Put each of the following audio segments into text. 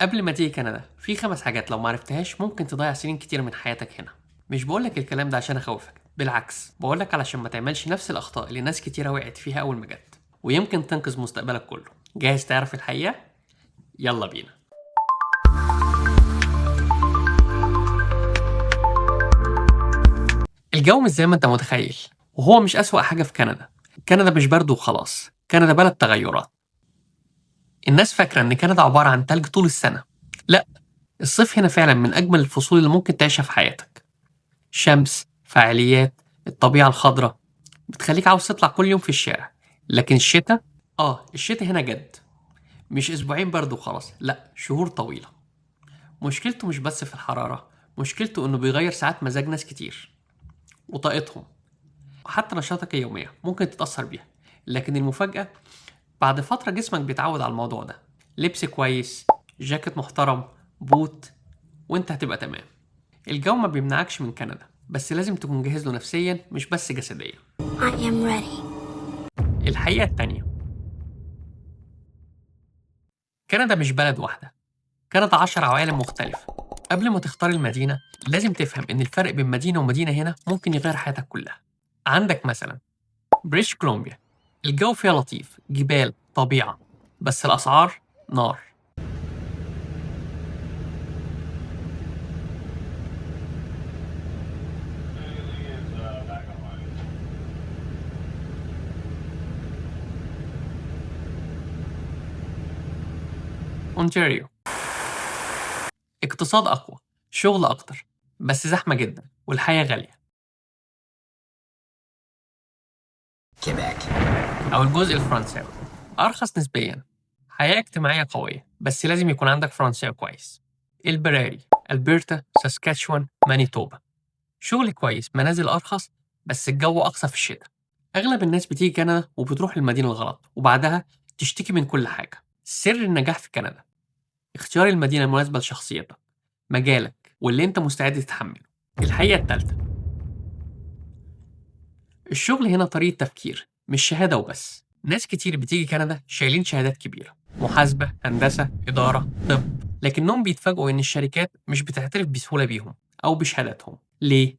قبل ما تيجي كندا في 5 حاجات لو معرفتهاش ممكن تضيع سنين كتير من حياتك هنا. مش بقولك الكلام ده عشان اخوفك، بالعكس بقولك علشان ما تعملش نفس الاخطاء اللي ناس كتيرة وقعت فيها اول ما جت، ويمكن تنقذ مستقبلك كله. جاهز تعرف الحقيقة؟ يلا بينا. الجو مش زي ما انت متخيل، وهو مش أسوأ حاجة في كندا. كندا مش برد وخلاص، كندا بلد تغيرات. الناس فاكرة ان كندا عبارة عن تلج طول السنة. لا، الصيف هنا فعلا من اجمل الفصول اللي ممكن تعيشها في حياتك. شمس، فعاليات، الطبيعة الخضراء بتخليك عاوز تطلع كل يوم في الشارع. لكن الشتاء، الشتاء هنا جد. مش اسبوعين برد وخلاص، لا، شهور طويلة. مشكلته مش بس في الحرارة، مشكلته انه بيغير ساعات مزاج ناس كتير وطاقتهم، وحتى نشاطك اليومية ممكن تتأثر بيها. لكن المفاجأة، بعد فترة جسمك بيتعود على الموضوع ده. لبس كويس، جاكيت محترم، بوت، وانت هتبقى تمام. الجو ما بيمنعكش من كندا، بس لازم تكون جاهز له نفسيا مش بس جسديا. I am ready. الحقيقة التانية، كندا مش بلد واحدة، كندا 10 عوالم مختلفة. قبل ما تختار المدينة لازم تفهم إن الفرق بين مدينة ومدينة هنا ممكن يغير حياتك كلها. عندك مثلا بريتش كولومبيا، الجو فيها لطيف، جبال، طبيعة، بس الأسعار نار. أونتاريو، اقتصاد أقوى، شغل أكتر، بس زحمة جدا والحياة غالية. كيبيك أو الجزء الفرنساوي، أرخص نسبيا، حياة اجتماعية قوية، بس لازم يكون عندك فرنساوي كويس. البراري، ألبرتا، ساسكاتشوان، مانيتوبا، شغل كويس، منازل أرخص، بس الجو أقصى في الشتاء. أغلب الناس بتيجي كندا وبتروح المدينة الغلط وبعدها تشتكي من كل حاجة. سر النجاح في كندا اختيار المدينة المناسبة لشخصيتك، مجالك، واللي أنت مستعد تتحمله. الحقيقة التالتة، الشغل هنا طريقة تفكير مش شهادة وبس. ناس كتير بتيجي كندا شايلين شهادات كبيرة، محاسبة، هندسة، إدارة، طب، لكنهم بيتفاجئوا إن الشركات مش بتعترف بسهولة بيهم أو بشهاداتهم. ليه؟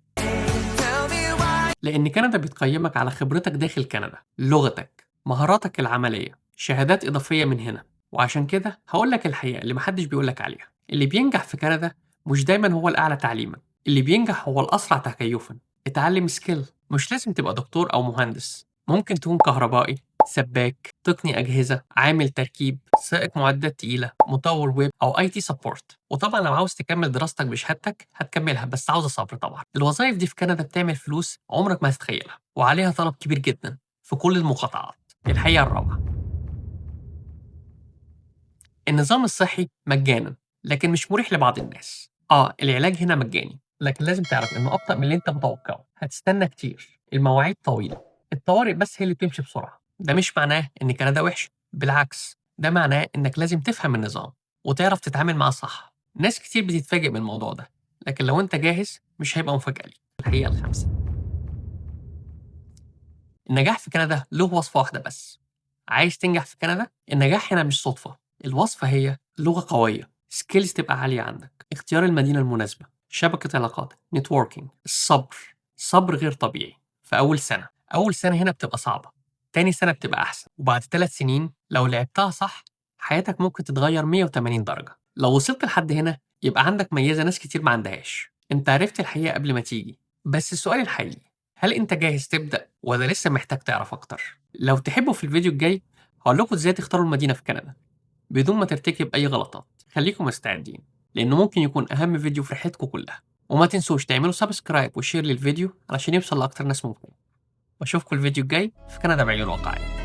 لأن كندا بتقيمك على خبرتك داخل كندا، لغتك، مهاراتك العملية، شهادات إضافية من هنا. وعشان كده هقولك الحقيقة اللي محدش بيقولك عليها، اللي بينجح في كندا مش دايما هو الأعلى تعليما، اللي بينجح هو الأسرع تكيفا. اتعلم سكيل، مش لازم تبقى دكتور أو مهندس، ممكن تكون كهربائي، سباك، تقني أجهزة، عامل تركيب، سائق معدات تقيلة، مطور ويب، أو أي تي سبورت. وطبعا لو عاوز تكمل دراستك بشهادتك هتكملها، بس عاوزة صبر طبعا. الوظائف دي في كندا بتعمل فلوس عمرك ما هتتخيلها، وعليها طلب كبير جدا في كل المقاطعات. الحقيقة الرابعة، النظام الصحي مجانا، لكن مش مريح لبعض الناس. العلاج هنا مجاني، لكن لازم تعرف انه ابطأ من اللي انت متوقعه. هتستنى كتير، المواعيد طويلة، الطوارئ بس هي اللي بتمشي بسرعة. ده مش معناه ان كندا وحش، بالعكس، ده معناه انك لازم تفهم النظام وتعرف تتعامل معاه صح. ناس كتير بتتفاجئ من الموضوع ده، لكن لو انت جاهز مش هيبقى مفاجأة ليك. الحقيقة الخامسة، النجاح في كندا له وصفة واحدة بس. عايز تنجح في كندا؟ النجاح هنا مش صدفة، الوصفة هي لغة قوية، سكيلز تبقى عالية عندك، اختيار المدينة المناسبة، شبكة علاقات، نتوركينج، الصبر، صبر غير طبيعي. في أول سنة هنا بتبقى صعبة، تاني سنة بتبقى أحسن، وبعد 3 سنين لو لعبتها صح حياتك ممكن تتغير 180 درجة. لو وصلت لحد هنا يبقى عندك ميزة ناس كتير ما عندهاش، انت عرفت الحقيقة قبل ما تيجي. بس السؤال الحقيقي، هل انت جاهز تبدأ ولا لسه محتاج تعرف أكتر؟ لو تحبوا في الفيديو الجاي هقول لكم ازاي تختاروا المدينة في كندا بدون ما ترتكب أي غلطات. خليكم مستعدين، لأنه ممكن يكون أهم فيديو في رحلتكم كلها. وما تنسوش تعملوا سبسكرايب وشير للفيديو علشان يوصل لأكتر ناس ممكن. وأشوفكم الفيديو الجاي في كندا بعيون واقعية.